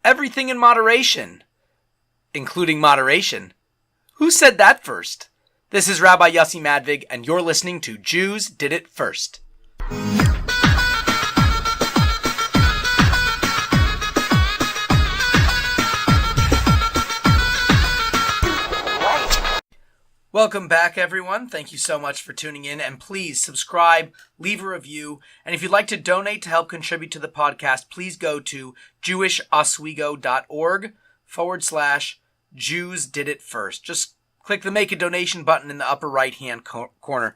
everything in moderation, including moderation. Who said that first? This is Rabbi Yossi Madvig, and you're listening to Jews Did It First. Welcome back, everyone. Thank you so much for tuning in, and please subscribe, leave a review, and if you'd like to donate to help contribute to the podcast, please go to jewishisoswego.org/Jews Did It First. Just click the Make a Donation button in the upper right-hand corner.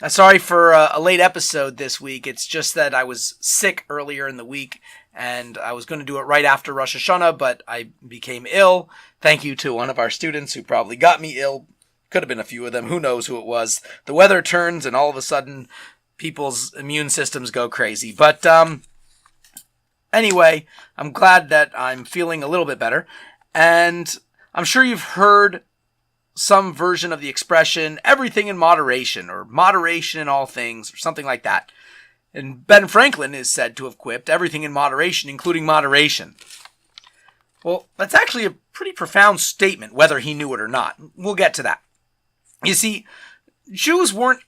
Sorry for a late episode this week. It's just that I was sick earlier in the week, and I was going to do it right after Rosh Hashanah, but I became ill. Thank you to one of our students who probably got me ill. Could have been a few of them. Who knows who it was. The weather turns and all of a sudden people's immune systems go crazy. But anyway, I'm glad that I'm feeling a little bit better. And I'm sure you've heard some version of the expression, everything in moderation, or moderation in all things, or something like that. And Ben Franklin is said to have quipped, everything in moderation, including moderation. Well, that's actually a pretty profound statement, whether he knew it or not. We'll get to that. You see, Jews weren't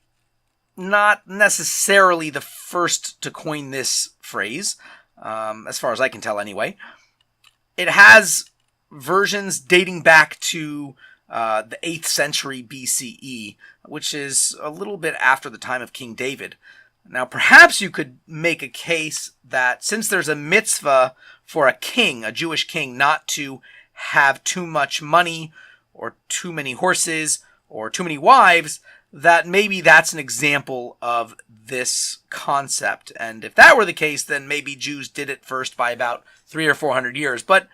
not necessarily the first to coin this phrase, as far as I can tell anyway. It has versions dating back to the 8th century BCE, which is a little bit after the time of King David. Now, perhaps you could make a case that since there's a mitzvah for a king, a Jewish king, not to have too much money or too many horses or too many wives, that maybe that's an example of this concept. And if that were the case, then maybe Jews did it first by about 300 or 400 years. But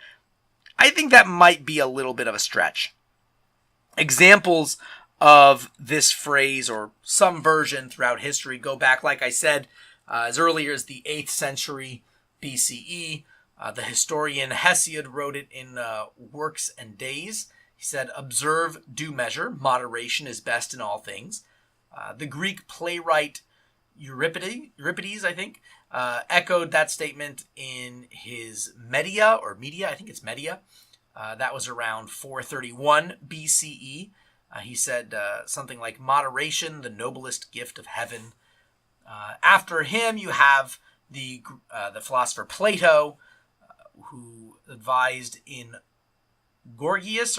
I think that might be a little bit of a stretch. Examples of this phrase, or some version throughout history, go back, like I said, as early as the 8th century BCE. The historian Hesiod wrote it in Works and Days. He said, observe due measure, moderation is best in all things. The Greek playwright Euripides, I think, echoed that statement in his Medea. I think it's Medea. That was around 431 BCE. He said something like, moderation, the noblest gift of heaven. After him, you have the philosopher Plato, who advised in Gorgias,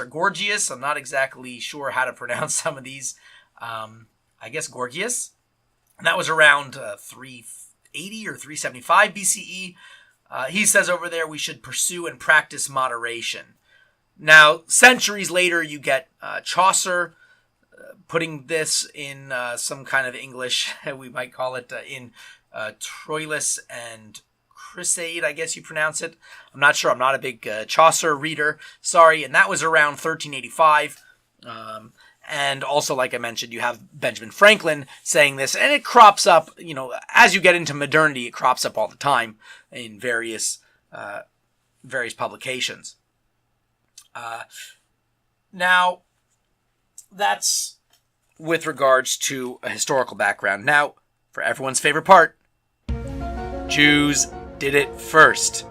I'm not exactly sure how to pronounce some of these. I guess Gorgias. And that was around 380 or 375 BCE. He says over there we should pursue and practice moderation. Now, centuries later, you get Chaucer putting this in some kind of English, we might call it in Troilus and Crusade, I guess you pronounce it. I'm not sure. I'm not a big Chaucer reader. Sorry. And that was around 1385. And also, like I mentioned, you have Benjamin Franklin saying this. And it crops up, as you get into modernity, it crops up all the time in various publications. Now, that's with regards to a historical background. Now, for everyone's favorite part, Jews did it first.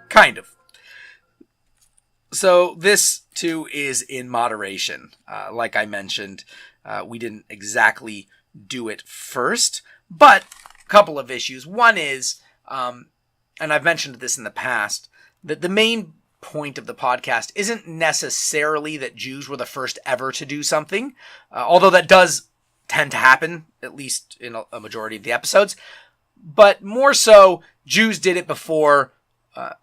Kind of. So this, too, is in moderation. Like I mentioned, we didn't exactly do it first, but a couple of issues. One is, and I've mentioned this in the past, that the main point of the podcast isn't necessarily that Jews were the first ever to do something, although that does tend to happen, at least in a majority of the episodes, but more so, Jews did it before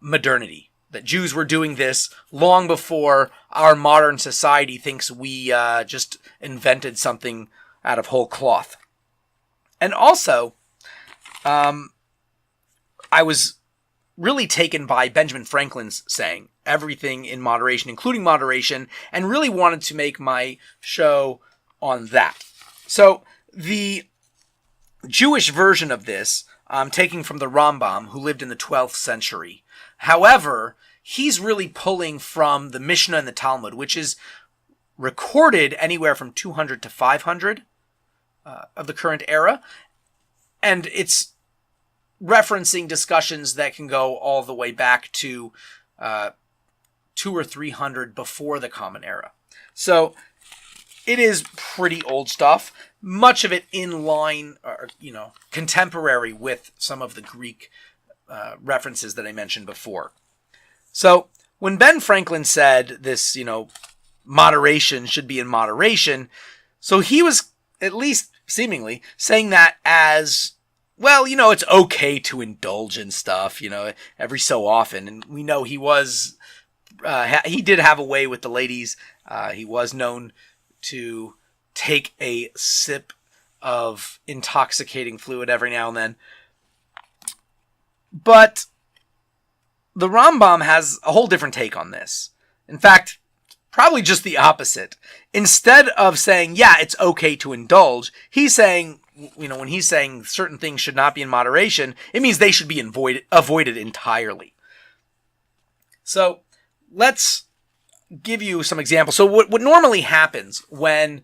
modernity. That Jews were doing this long before our modern society thinks we just invented something out of whole cloth. And also, I was really taken by Benjamin Franklin's saying, everything in moderation, including moderation, and really wanted to make my show on that. So, the Jewish version of this, I'm taking from the Rambam, who lived in the 12th century. However, he's really pulling from the Mishnah and the Talmud, which is recorded anywhere from 200 to 500 of the current era. And it's referencing discussions that can go all the way back to 200 or 300 before the Common Era. So it is pretty old stuff, much of it in line, or, contemporary with some of the Greek references that I mentioned before. So when Ben Franklin said this, moderation should be in moderation, so he was at least seemingly saying that as, well, it's okay to indulge in stuff, every so often. And we know he was, he did have a way with the ladies. He was known to take a sip of intoxicating fluid every now and then. But the Rambam has a whole different take on this. In fact, probably just the opposite. Instead of saying, yeah, it's okay to indulge, he's saying, when he's saying certain things should not be in moderation, it means they should be avoided entirely. So let's give you some examples. So what normally happens when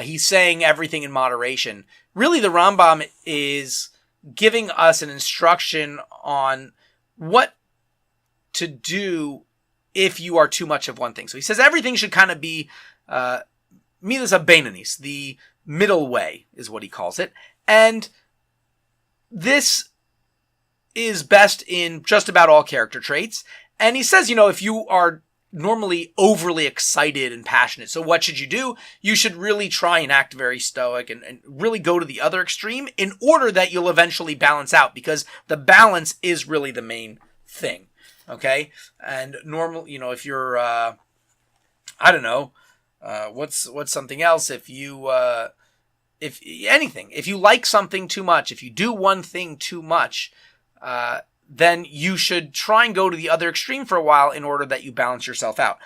he's saying everything in moderation, really the Rambam is giving us an instruction on what to do if you are too much of one thing. So he says everything should kind of be midas habeinanis, the middle way is what he calls it. And this is best in just about all character traits. And he says, if you are normally overly excited and passionate, so what should you do? You should really try and act very stoic and really go to the other extreme in order that you'll eventually balance out, because the balance is really the main thing. Okay? And normal, if you're, what's something else? If you like something too much, if you do one thing too much, then you should try and go to the other extreme for a while in order that you balance yourself out.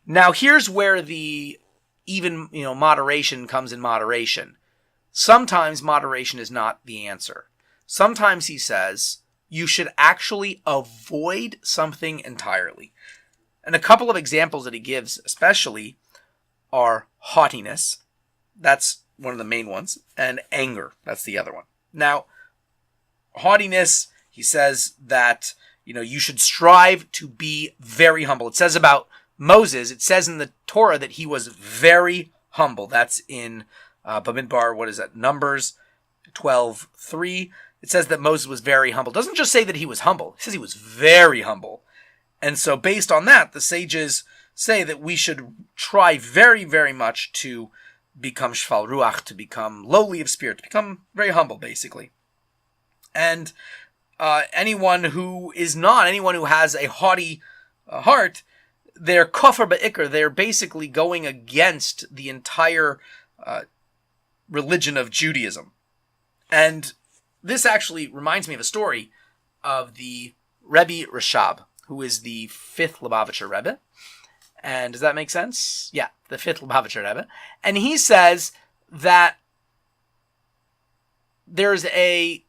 Now, here's where the even, moderation comes in moderation. Sometimes moderation is not the answer. Sometimes he says you should actually avoid something entirely. And a couple of examples that he gives especially are haughtiness. That's one of the main ones. And anger. That's the other one. Now, haughtiness, he says that, you should strive to be very humble. It says about Moses, it says in the Torah that he was very humble. That's in Bamidbar, what is that? Numbers 12:3. It says that Moses was very humble. It doesn't just say that he was humble. It says he was very humble. And so based on that, the sages say that we should try very, very much to become shval ruach, to become lowly of spirit, to become very humble, basically. And anyone who has a haughty heart, they're kofar ba'ikr. They're basically going against the entire religion of Judaism. And this actually reminds me of a story of the Rebbe Rashab, who is the 5th Lubavitcher Rebbe. And does that make sense? Yeah, the 5th Lubavitcher Rebbe. And he says that there's a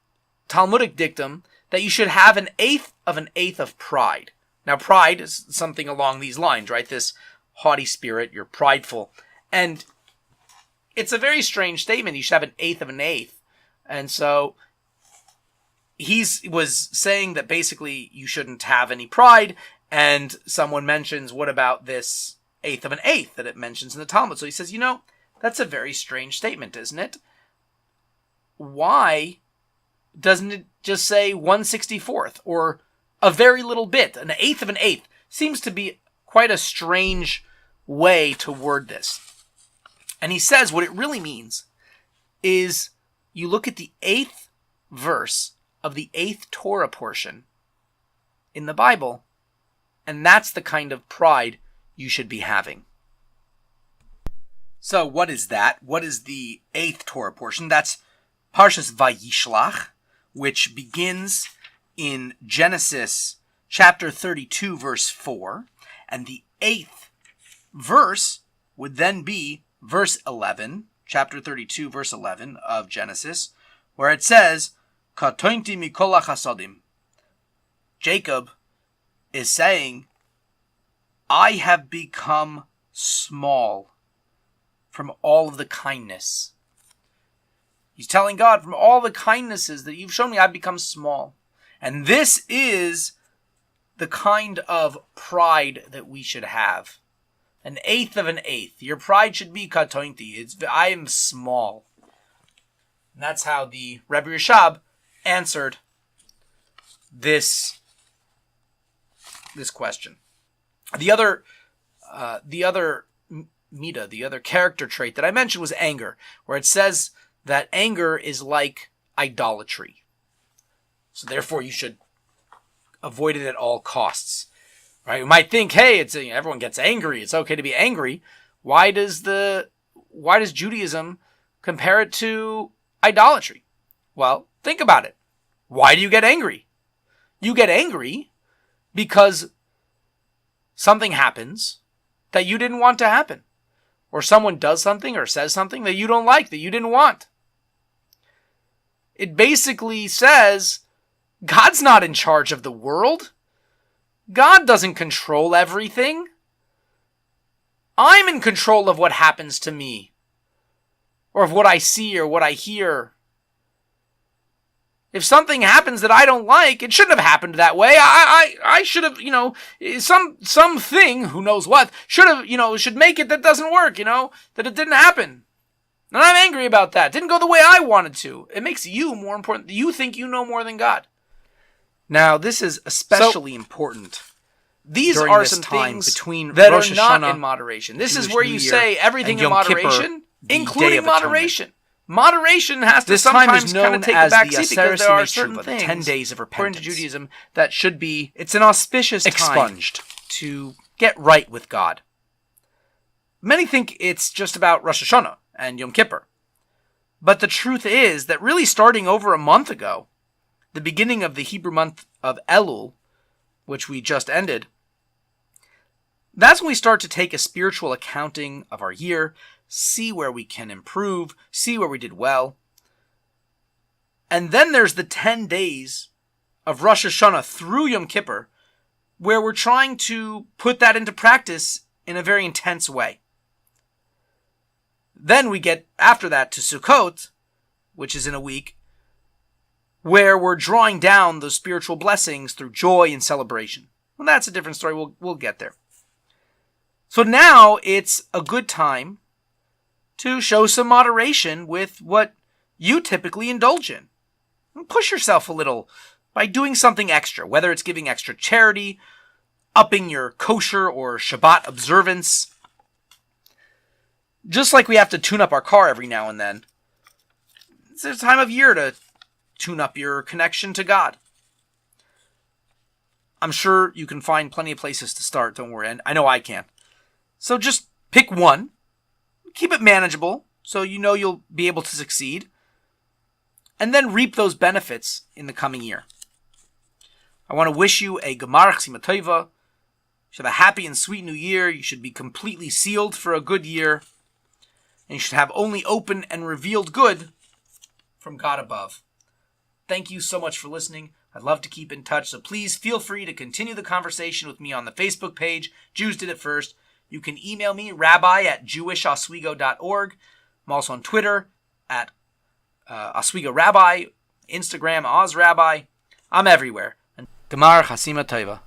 Talmudic dictum that you should have an eighth of pride. Now, pride is something along these lines, right? This haughty spirit, you're prideful. And it's a very strange statement. You should have an eighth of an eighth. And so he was saying that basically you shouldn't have any pride. And someone mentions, what about this eighth of an eighth that it mentions in the Talmud? So he says, that's a very strange statement, isn't it? Why doesn't it just say 1/64th or a very little bit? An eighth of an eighth seems to be quite a strange way to word this. And he says what it really means is you look at the 8th verse of the 8th Torah portion in the Bible, and that's the kind of pride you should be having. So what is that? What is the 8th Torah portion? That's Parshas Vayishlach, which begins in Genesis chapter 32, verse 4. And the 8th verse would then be verse 11, chapter 32, verse 11 of Genesis, where it says, Katointi mikol hachasadim. Jacob is saying, I have become small from all of the kindness. He's telling God, from all the kindnesses that you've shown me, I've become small. And this is the kind of pride that we should have. An eighth of an eighth. Your pride should be katointi. I am small. And that's how the Rebbe Rashab answered this question. The other midah, the other character trait that I mentioned was anger, where it says that anger is like idolatry. So therefore you should avoid it at all costs. Right? You might think, hey, everyone gets angry. It's okay to be angry. Why does Judaism compare it to idolatry? Well, think about it. Why do you get angry? You get angry because something happens that you didn't want to happen. Or someone does something or says something that you don't like, that you didn't want. It basically says, God's not in charge of the world. God doesn't control everything. I'm in control of what happens to me. Or of what I see or what I hear. If something happens that I don't like, it shouldn't have happened that way. I should have, something, who knows what, should make it that doesn't work, that it didn't happen. And I'm angry about that. It didn't go the way I wanted to. It makes you more important. You think you know more than God. Now, this is especially important. These are some things between that Rosh are not in moderation. This is where you say everything in moderation, including moderation. Moderation has to sometimes kind of take a back seat because there are certain things, 10 days of repentance, according to Judaism, that should be it's an auspicious expunged to get right with God. Many think it's just about Rosh Hashanah and Yom Kippur. But the truth is that really starting over a month ago, the beginning of the Hebrew month of Elul, which we just ended, that's when we start to take a spiritual accounting of our year, see where we can improve, see where we did well. And then there's the 10 days of Rosh Hashanah through Yom Kippur, where we're trying to put that into practice in a very intense way. Then we get, after that, to Sukkot, which is in a week, where we're drawing down those spiritual blessings through joy and celebration. Well, that's a different story. We'll get there. So now it's a good time to show some moderation with what you typically indulge in. And push yourself a little by doing something extra, whether it's giving extra charity, upping your kosher or Shabbat observance. Just like we have to tune up our car every now and then, it's a time of year to tune up your connection to God. I'm sure you can find plenty of places to start, don't worry, and I know I can. So just pick one, keep it manageable, so you know you'll be able to succeed, and then reap those benefits in the coming year. I want to wish you a Gemar Chasima Tova. You should have a happy and sweet new year. You should be completely sealed for a good year. And you should have only open and revealed good from God above. Thank you so much for listening. I'd love to keep in touch, so please feel free to continue the conversation with me on the Facebook page, Jews Did It First. You can email me, rabbi@jewishotswego.org. I'm also on Twitter, at Oswego Rabbi, Instagram, Oz Rabbi. I'm everywhere. And Gemar Chasima Tova.